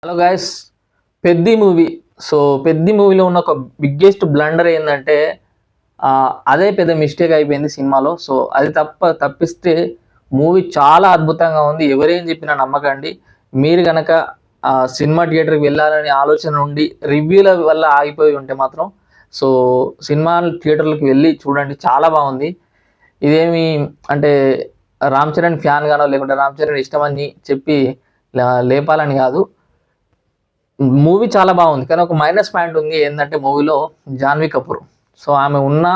Hello guys, Peddi movie. So Peddi మూవీలో ఉన్న ఒక బిగ్గెస్ట్ బ్లండర్ ఏంటంటే అదే పెద్ద మిస్టేక్ అయిపోయింది సినిమాలో. సో అది తప్పిస్తే మూవీ చాలా అద్భుతంగా ఉంది. ఎవరేం చెప్పినా నమ్మకండి. మీరు కనుక సినిమా థియేటర్కి వెళ్ళాలని ఆలోచన ఉండి రివ్యూల వల్ల ఆగిపోయి ఉంటే మాత్రం సో సినిమా థియేటర్లకు వెళ్ళి చూడండి, చాలా బాగుంది. ఇదేమి అంటే రామ్ చరణ్ ఫ్యాన్ గానో లేకుంటే రామ్ చరణ్ ఇష్టమని చెప్పి లేపాలని కాదు. మూవీ చాలా బాగుంది, కానీ ఒక మైనస్ పాయింట్ ఉంది. ఏంటంటే మూవీలో జాన్వీ కపూర్. సో ఆమె ఉన్నా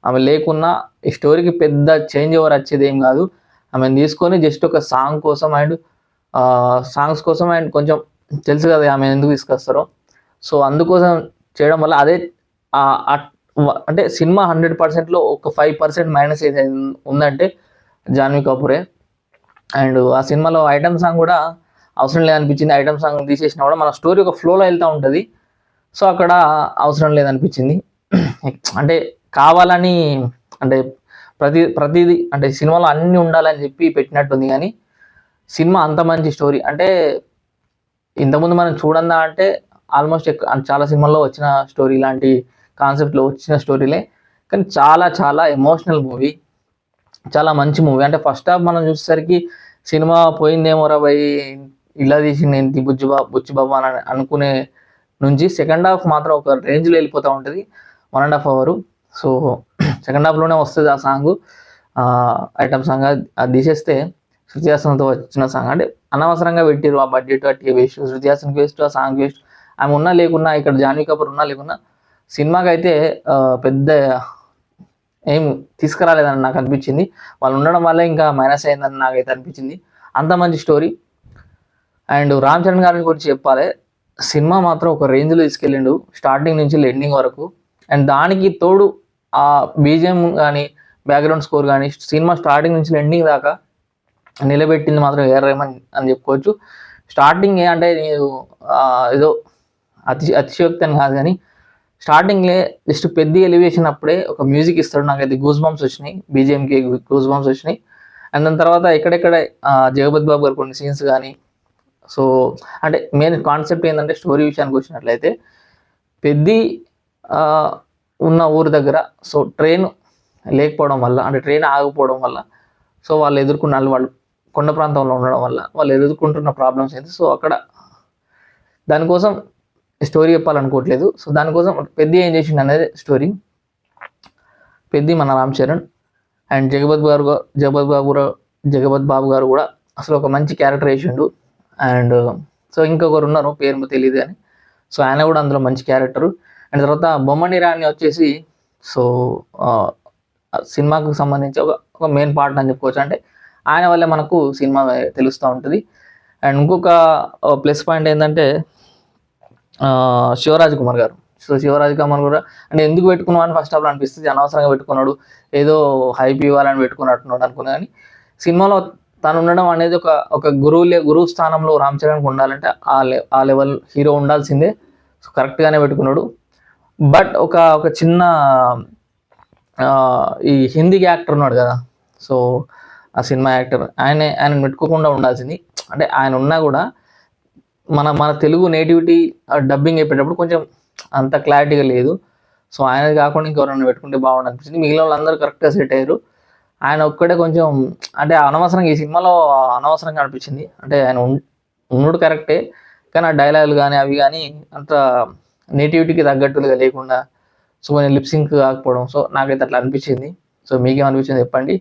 ఆమె లేకున్నా ఈ స్టోరీకి పెద్ద చేంజ్ ఓవర్ వచ్చేది ఏం కాదు. ఆమెను తీసుకొని జస్ట్ ఒక సాంగ్ కోసం అండ్ సాంగ్స్ కోసం అండ్ కొంచెం తెలుసు కదా ఆమె ఎందుకు తీసుకొస్తారో. సో అందుకోసం చేయడం వల్ల అదే అంటే సినిమా 100%లో ఒక 5% మైనస్ ఏదైతే ఉందంటే జాన్వీ కపూరే. అండ్ ఆ సినిమాలో ఐటమ్ సాంగ్ కూడా అవసరం లేదనిపించింది. ఐటమ్ సాంగ్ తీసేసినా కూడా మన స్టోరీ ఒక ఫ్లోలో వెళ్తూ ఉంటుంది. సో అక్కడ అవసరం లేదనిపించింది. అంటే కావాలని అంటే ప్రతిదీ అంటే సినిమాలో అన్నీ ఉండాలని చెప్పి పెట్టినట్టుంది. కానీ సినిమా అంత మంచి స్టోరీ అంటే ఇంతకుముందు మనం చూడందా అంటే ఆల్మోస్ట్ చాలా సినిమాల్లో వచ్చిన స్టోరీ, ఇలాంటి కాన్సెప్ట్లో వచ్చిన స్టోరీలే. కానీ చాలా చాలా ఎమోషనల్ మూవీ, చాలా మంచి మూవీ. అంటే ఫస్ట్ హాఫ్ మనం చూసేసరికి సినిమా పోయిందేమో రా భయ్, ఇలా తీసింది ఏంటి బుచ్చిబాబు అని అనుకునే నుంచి సెకండ్ హాఫ్ మాత్రం ఒక రేంజ్లో వెళ్ళిపోతూ ఉంటుంది. 1.5 అవర్. సో సెకండ్ హాఫ్లోనే వస్తుంది ఆ సాంగ్, ఐటమ్ సాంగ్. అది తీసేస్తే శృతి హాసన్తో వచ్చిన సాంగ్ అంటే అనవసరంగా పెట్టిరు. ఆ బడ్జెట్ అట్టి వేస్ట్, శృతి హాసన్కి వేస్ట్, ఆ సాంగ్ వేస్ట్. ఆమె ఉన్నా లేకున్నా, ఇక్కడ జాన్వీ కపూర్ ఉన్నా లేకున్నా సినిమాకి అయితే పెద్ద ఏం తీసుకురాలేదని నాకు అనిపించింది. వాళ్ళు ఉండడం వల్ల ఇంకా మైనస్ అయిందని నాకైతే అనిపించింది. అంత మంచి స్టోరీ. అండ్ రామ్ చరణ్ గారి గురించి చెప్పాలి, సినిమా మాత్రం ఒక రేంజ్లో తీసుకెళ్ళిండు స్టార్టింగ్ నుంచి ఎండింగ్ వరకు. అండ్ దానికి తోడు ఆ బీజిఎం కానీ బ్యాక్గ్రౌండ్ స్కోర్ కానీ సినిమా స్టార్టింగ్ నుంచి ఎండింగ్ దాకా నిలబెట్టింది మాత్రం ఏఆర్ రెహమాన్ అని చెప్పుకోవచ్చు. స్టార్టింగ్ అంటే నేను ఏదో అతిశయోక్తి అని కాదు, కానీ స్టార్టింగ్లే జస్ట్ పెద్ద ఎలివేషన్ అప్పుడే ఒక మ్యూజిక్ ఇస్తాడు. నాకైతే గూస్ బంప్స్ వచ్చినాయి, బీజిఎంకి గూస్ బంప్స్ వచ్చినాయి. అండ్ దాని తర్వాత ఎక్కడెక్కడ జగపతి బాబు గారు కొన్ని సీన్స్ కానీ. సో అంటే మెయిన్ కాన్సెప్ట్ ఏంటంటే స్టోరీ విషయానికి వచ్చినట్లయితే పెద్ది ఉన్న ఊరు దగ్గర సో ట్రైన్ లేకపోవడం వల్ల, అంటే ట్రైన్ ఆగిపోవడం వల్ల సో వాళ్ళు కొండ ప్రాంతంలో ఉండడం వల్ల వాళ్ళు ఎదుర్కొంటున్న ప్రాబ్లమ్స్ ఏంటి. సో అక్కడ దానికోసం స్టోరీ చెప్పాలనుకోవట్లేదు. సో దానికోసం పెద్ది ఏం చేసిండు అనేది స్టోరీ. పెద్ది మన రామ్ చరణ్ అండ్ జగపత్ బాబు గారు కూడా అసలు ఒక మంచి క్యారెక్టర్ వేసిండు. అండ్ సో ఇంకొకరు ఉన్నారు, పేరు తెలియదు కానీ సో ఆయన కూడా అందులో మంచి క్యారెక్టరు. అండ్ తర్వాత బొమ్మని రాణి వచ్చేసి సో సినిమాకు సంబంధించి ఒక మెయిన్ పార్ట్ అని చెప్పుకోవచ్చు. అంటే ఆయన వల్లే మనకు సినిమా తెలుస్తూ ఉంటుంది. అండ్ ఇంకొక ప్లస్ పాయింట్ ఏంటంటే శివరాజ్ కుమార్ గారు. సో శివరాజ్ కుమార్ కూడా అంటే ఎందుకు పెట్టుకున్నావు అని ఫస్ట్ ఆఫ్ ఆల్ అనిపిస్తుంది. అనవసరంగా పెట్టుకున్నాడు, ఏదో హైప్ ఇవ్వాలని పెట్టుకున్నట్టున్నాడు అనుకున్నా. కానీ సినిమాలో తను ఉండడం అనేది ఒక గురువు స్థానంలో రామ్ చరణ్కి ఉండాలంటే ఆ లెవెల్ హీరో ఉండాల్సిందే. సో కరెక్ట్గానే పెట్టుకున్నాడు. బట్ ఒక చిన్న ఈ హిందీ యాక్టర్ ఉన్నాడు కదా, సో ఆ సినిమా యాక్టర్ ఆయన పెట్టుకోకుండా ఉండాల్సింది. అంటే ఆయన ఉన్నా కూడా మన తెలుగు నేటివిటీ డబ్బింగ్ అయిపోయేటప్పుడు కొంచెం అంత క్లారిటీగా లేదు. సో ఆయనది కాకుండా ఇంకెవరైనా పెట్టుకుంటే బాగుండు అనిపించింది. మిగిలిన వాళ్ళందరూ కరెక్ట్గా సెట్ అయ్యారు. ఆయన ఒక్కడే కొంచెం అంటే అనవసరంగా ఈ సినిమాలో అనవసరంగా అనిపించింది. అంటే ఆయన ఉన్నడు కరెక్టే, కానీ ఆ డైలాగులు కానీ అవి కానీ అంత నేటివిటీకి తగ్గట్టుగా లేకుండా సో కొంచెం లిప్సింక్ కాకపోవడం. సో నాకైతే అట్లా అనిపించింది. సో మీకేమనిపించింది చెప్పండి.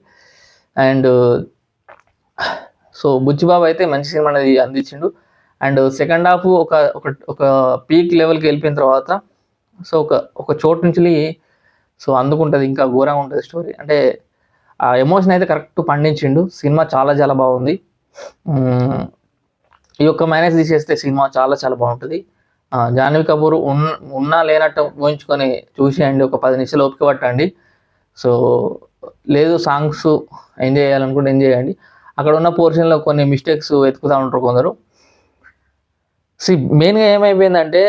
అండ్ సో బుచ్చిబాబు అయితే మంచి సినిమా అనేది అందించిండు. అండ్ సెకండ్ హాఫ్ ఒక పీక్ లెవెల్కి వెళ్ళిపోయిన తర్వాత సో ఒక చోటు నుంచి సో అందుకుంటుంది, ఇంకా ఘోరంగా ఉంటుంది స్టోరీ. అంటే ఆ ఎమోషన్ అయితే కరెక్ట్ పండించిండు. సినిమా చాలా చాలా బాగుంది. ఈ యొక్క మైనస్ తీసేస్తే సినిమా చాలా చాలా బాగుంటుంది. జాహ్నవి కపూర్ ఉన్నా లేనట్టు ఊహించుకొని చూసేయండి, ఒక 10 నిమిషాలు ఓపిక పట్టండి. సో లేదు సాంగ్స్ ఎంజాయ్ చేయాలనుకుంటే ఎంజాయ్ చేయండి. అక్కడ ఉన్న పోర్షన్లో కొన్ని మిస్టేక్స్ వెతుకుతూ ఉంటారు కొందరు. మెయిన్గా ఏమైపోయిందంటే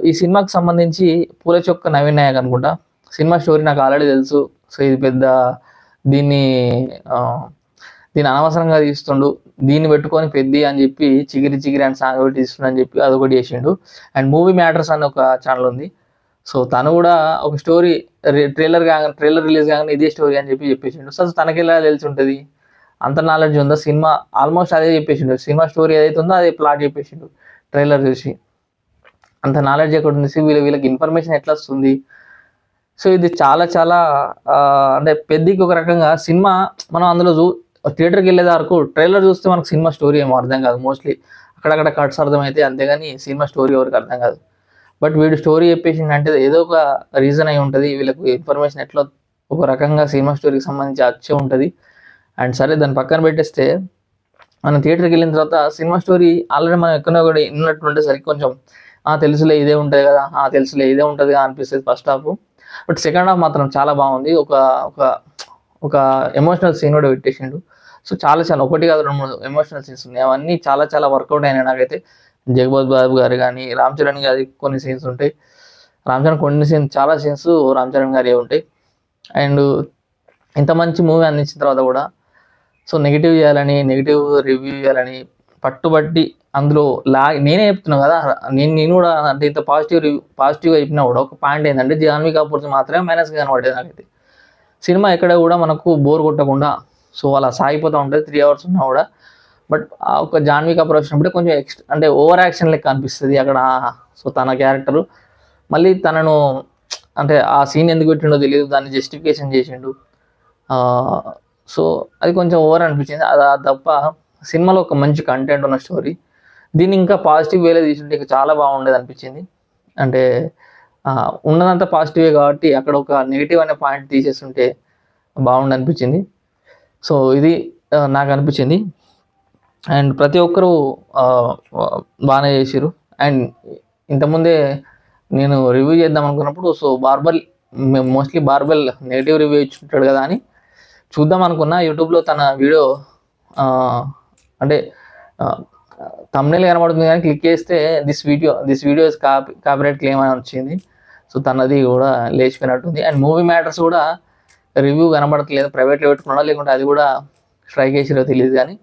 ఈ సినిమాకి సంబంధించి పూల చొక్క నవీన్ నాయక్ అనుకుంటా. సినిమా స్టోరీ నాకు ఆల్రెడీ తెలుసు. సో ఇది పెద్ద దీన్ని అనవసరంగా తీస్తుండు, దీన్ని పెట్టుకొని పెద్ది అని చెప్పి చిగిరి చిగిరి అని సాంగ్ ఒకటి ఇస్తున్నా అని చెప్పి అదొకటి చేసిండు. అండ్ మూవీ మ్యాటర్స్ అని ఒక ఛానల్ ఉంది. సో తను కూడా ఒక స్టోరీ ట్రైలర్ రిలీజ్ కాగానే ఇదే స్టోరీ అని చెప్పి చెప్పేసిండు. సో తనకి ఎలా తెలిసి ఉంటుంది, అంత నాలెడ్జ్ ఉందో, సినిమా ఆల్మోస్ట్ అదే చెప్పేసిండు, సినిమా స్టోరీ ఏదైతే ఉందో అదే ప్లాట్ చెప్పేసిండు ట్రైలర్ చూసి. అంత నాలెడ్జ్ ఎక్కడ ఉంది, వీళ్ళకి ఇన్ఫర్మేషన్ ఎట్లా వస్తుంది. సో ఇది చాలా చాలా అంటే పెద్దకి ఒక రకంగా సినిమా మనం అందులో థియేటర్కి వెళ్ళే వరకు ట్రైలర్ చూస్తే మనకు సినిమా స్టోరీ ఏమో అర్థం కాదు. మోస్ట్లీ అక్కడక్కడ కట్స్ అర్థమైతే, అంతేగాని సినిమా స్టోరీ ఎవరికి అర్థం కాదు. బట్ వీడు స్టోరీ చెప్పేసిండు అంటే ఏదో ఒక రీజన్ అయి ఉంటుంది, వీళ్ళకి ఇన్ఫర్మేషన్ ఎట్లా ఒక రకంగా సినిమా స్టోరీకి సంబంధించి వచ్చే ఉంటుంది. అండ్ సరే దాన్ని పక్కన పెట్టేస్తే, మనం థియేటర్కి వెళ్ళిన తర్వాత సినిమా స్టోరీ ఆల్రెడీ మనం ఎక్కడో కూడా విన్నట్టు ఉండేసరికి కొంచెం తెలుసులే ఇదే ఉంటుంది కదా, తెలుసులే ఇదే ఉంటుంది కదా అనిపిస్తుంది first half. But second half మాత్రం చాలా బాగుంది. ఒక ఒక ఒక ఎమోషనల్ సీన్ కూడా పెట్టేసిండు. సో చాలా చాలా ఒకటి కాదు 2-3 ఎమోషనల్ సీన్స్ ఉన్నాయి. అవన్నీ చాలా చాలా వర్కౌట్ అయినాయి నాకైతే. జగపతి బాబు గారు కానీ, రామ్ చరణ్ గారి కొన్ని సీన్స్ ఉంటాయి. రామ్ చరణ్ కొన్ని సీన్స్, చాలా సీన్స్ రామ్ చరణ్ గారి ఉంటాయి. అండ్ ఇంత మంచి మూవీ అందించిన తర్వాత కూడా సో నెగిటివ్ రివ్యూ చేయాలని పట్టుబట్టి అందులో నేనే చెప్తున్నా కదా, నేను కూడా అంటే ఇంత పాజిటివ్గా చెప్పినా కూడా ఒక పాయింట్ ఏంటంటే, జాన్వీ కపూర్కి మాత్రమే మైనస్గా కనబడేది నాకైతే. సినిమా ఎక్కడ కూడా మనకు బోర్ కొట్టకుండా సో అలా సాగిపోతూ ఉంటుంది 3 hours ఉన్నా కూడా. బట్ ఒక జాన్వీ కపూర్ వచ్చినప్పుడే కొంచెం అంటే ఓవర్ యాక్షన్ లెక్క అనిపిస్తుంది అక్కడ. సో తన క్యారెక్టరు మళ్ళీ తనను అంటే ఆ సీన్ ఎందుకు పెట్టిండో తెలియదు, దాన్ని జస్టిఫికేషన్ చేసిండు. సో అది కొంచెం ఓవర్ అనిపించింది. అది తప్ప సినిమాలో ఒక మంచి కంటెంట్ ఉన్న స్టోరీ, దీన్ని ఇంకా పాజిటివ్ వేలో తీసుంటే ఇంకా చాలా బాగుండేది అనిపించింది. అంటే ఉన్నదంతా పాజిటివే కాబట్టి అక్కడ ఒక నెగిటివ్ అనే పాయింట్ తీసేస్తుంటే బాగుండు అనిపించింది. సో ఇది నాకు అనిపించింది. అండ్ ప్రతి ఒక్కరూ బాగానే చేసారు. అండ్ ఇంతకుముందే నేను రివ్యూ చేద్దాం అనుకున్నప్పుడు so mostly barbell negative review ఇచ్చుంటాడు కదా అని చూద్దాం అనుకున్నా. యూట్యూబ్లో తన వీడియో అంటే థంబ్నెయిల్ కనబడుతుంది కానీ క్లిక్ చేస్తే దిస్ వీడియో కాపీరైట్ క్లెయిమ్ అని వచ్చింది. సో తనది కూడా లేచిపోయినట్టుంది. అండ్ మూవీ మ్యాటర్స్ కూడా రివ్యూ కనబడట్లేదు, ప్రైవేట్లో పెట్టుకున్నాడా లేకుంటే అది కూడా స్ట్రైక్ చేసిరో తెలియదు కానీ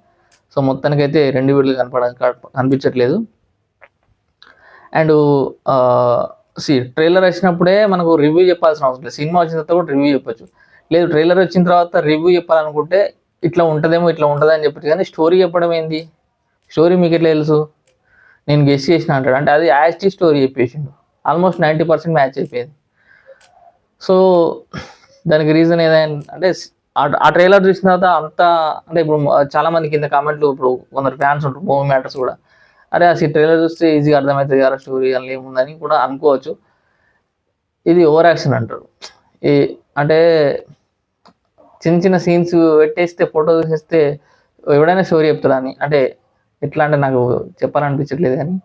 సో మొత్తానికైతే 2 వీడియోలు కనిపించట్లేదు. అండ్ ట్రైలర్ వచ్చినప్పుడే మనకు రివ్యూ చెప్పాల్సిన అవసరం లేదు, సినిమా వచ్చిన తర్వాత కూడా రివ్యూ చెప్పచ్చు. లేదు ట్రైలర్ వచ్చిన తర్వాత రివ్యూ చెప్పాలనుకుంటే ఇట్లా ఉంటుందేమో ఇట్లా ఉంటుంది అని చెప్పచ్చు, కానీ స్టోరీ చెప్పడం ఏంది, స్టోరీ మీకు ఎట్లా తెలుసు, నేను గెస్ చేసిన అంటాడు. అంటే అది యాస్టీ స్టోరీ చెప్పేసిండు, ఆల్మోస్ట్ 90% మ్యాచ్ అయిపోయింది. సో దానికి రీజన్ ఏదైనా అంటే ఆ ట్రైలర్ చూసిన తర్వాత అంతా అంటే ఇప్పుడు చాలా మంది కింద కామెంట్లు, ఇప్పుడు కొందరు ఫ్యాన్స్ ఉంటారు మూవీ మ్యాటర్స్ కూడా, అరే ఆ ట్రైలర్ చూస్తే ఈజీగా అర్థమవుతుంది కదా స్టోరీ అని ఏముందని కూడా అనుకోవచ్చు. ఇది ఓవర్ యాక్షన్ అంటారు. అంటే చిన్న చిన్న సీన్స్ పెట్టేస్తే ఫోటో చూసేస్తే ఎవడైనా స్టోరీ చెప్తారా అని, అంటే ఎట్లా అంటే నాకు చెప్పాలనిపించట్లేదు కానీ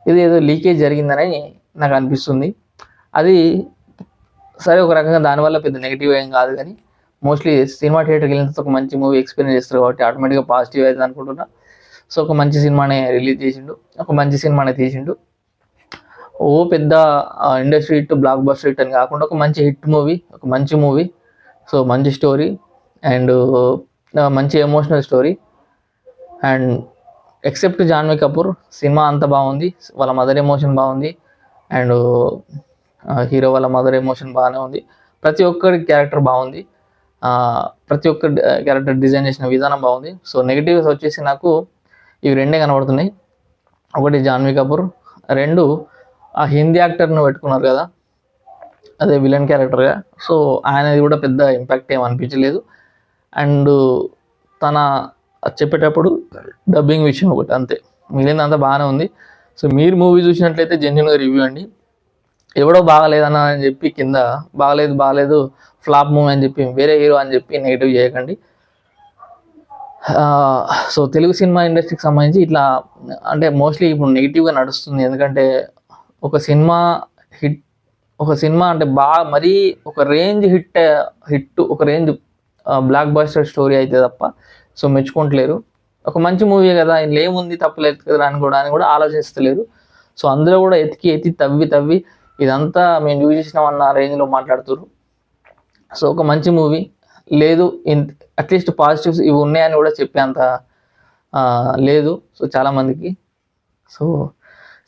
ఇది ఏదో లీకేజ్ జరిగిందని నాకు అనిపిస్తుంది. అది సరే ఒక రకంగా దానివల్ల పెద్ద నెగిటివ్ ఏం కాదు, కానీ మోస్ట్లీ సినిమా థియేటర్కి వెళ్ళిన ఒక మంచి మూవీ ఎక్స్పీరియన్స్ చేస్తారు కాబట్టి ఆటోమేటిక్గా పాజిటివ్ అవుతుంది అనుకుంటున్నా. సో ఒక మంచి సినిమానే రిలీజ్ చేసిండు, ఒక మంచి సినిమానే తీసిండు. ఓ పెద్ద industry hit, block buster hit అని కాకుండా ఒక మంచి హిట్ మూవీ, ఒక మంచి మూవీ. సో మంచి స్టోరీ అండ్ మంచి emotional story. And except Janhvi Kapoor cinema అంతా బాగుంది, వాళ్ళ మదర్ ఎమోషన్ బాగుంది, అండ్ హీరో వాళ్ళ మదర్ ఎమోషన్ బాగానే ఉంది. ప్రతి ఒక్కరి క్యారెక్టర్ బాగుంది, ప్రతి ఒక్క క్యారెక్టర్ డిజైన్ చేసిన విధానం బాగుంది. సో నెగిటివ్స్ వచ్చేసి నాకు ఇవి 2 కనబడుతున్నాయి. ఒకటి జాన్వీ కపూర్, 2 ఆ హిందీ యాక్టర్ను పెట్టుకున్నారు కదా అదే విలన్ క్యారెక్టర్గా, సో ఆయనది కూడా పెద్ద ఇంపాక్ట్ ఏం అనిపించలేదు. అండ్ తన చెప్పేటప్పుడు డబ్బింగ్ విషయం ఒకటి అంతే, మిగిలిందంతా బాగానే ఉంది. సో మీరు మూవీ చూసినట్లయితే జెన్యున్గా రివ్యూ అండి, ఎవడో బాగలేదన్న అని చెప్పి కింద బాగలేదు ఫ్లాప్ మూవీ అని చెప్పి వేరే హీరో అని చెప్పి నెగిటివ్ చేయకండి. సో తెలుగు సినిమా ఇండస్ట్రీకి సంబంధించి ఇట్లా అంటే మోస్ట్లీ ఇప్పుడు నెగిటివ్గా నడుస్తుంది. ఎందుకంటే ఒక సినిమా అంటే బాగా మరీ ఒక రేంజ్ హిట్ ఒక రేంజ్ బ్లాక్ బస్టర్ స్టోరీ అయితే తప్ప సో మెచ్చుకుంటలేరు. ఒక మంచి మూవీ కదా ఇందులో ఏముంది తప్పలేదు కదా అని కూడా ఆలోచిస్తలేరు. సో అందులో కూడా ఎత్తి తవ్వి ఇదంతా మేము యూజ్ చేసినామన్న రేంజ్లో మాట్లాడుతున్నారు. సో ఒక మంచి మూవీ లేదు, అట్లీస్ట్ పాజిటివ్స్ ఇవి ఉన్నాయని కూడా చెప్పేంత లేదు. సో చాలామందికి సో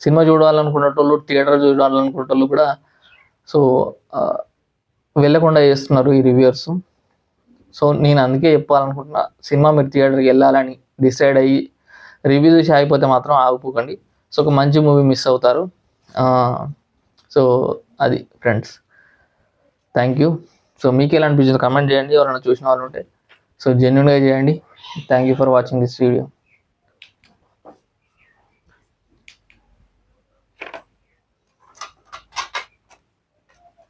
సినిమా చూడాలనుకునేటోళ్ళు, థియేటర్ చూడాలనుకునేటోళ్ళు కూడా సో వెళ్ళకుండా చేస్తున్నారు ఈ రివ్యూవర్స్. సో నేను అందుకే చెప్పాలనుకుంటున్నా, సినిమా మీరు థియేటర్కి వెళ్ళాలని డిసైడ్ అయ్యి రివ్యూ చూసి ఆగిపోతే మాత్రం ఆగిపోకండి. సో ఒక మంచి మూవీ మిస్ అవుతారు. సో అది ఫ్రెండ్స్, థ్యాంక్ యూ. సో మీకు ఎలా అనిపించింది కమెంట్ చేయండి. ఎవరైనా చూసిన వాళ్ళు ఉంటే సో జెన్యున్గా చేయండి. Thank you for watching this video.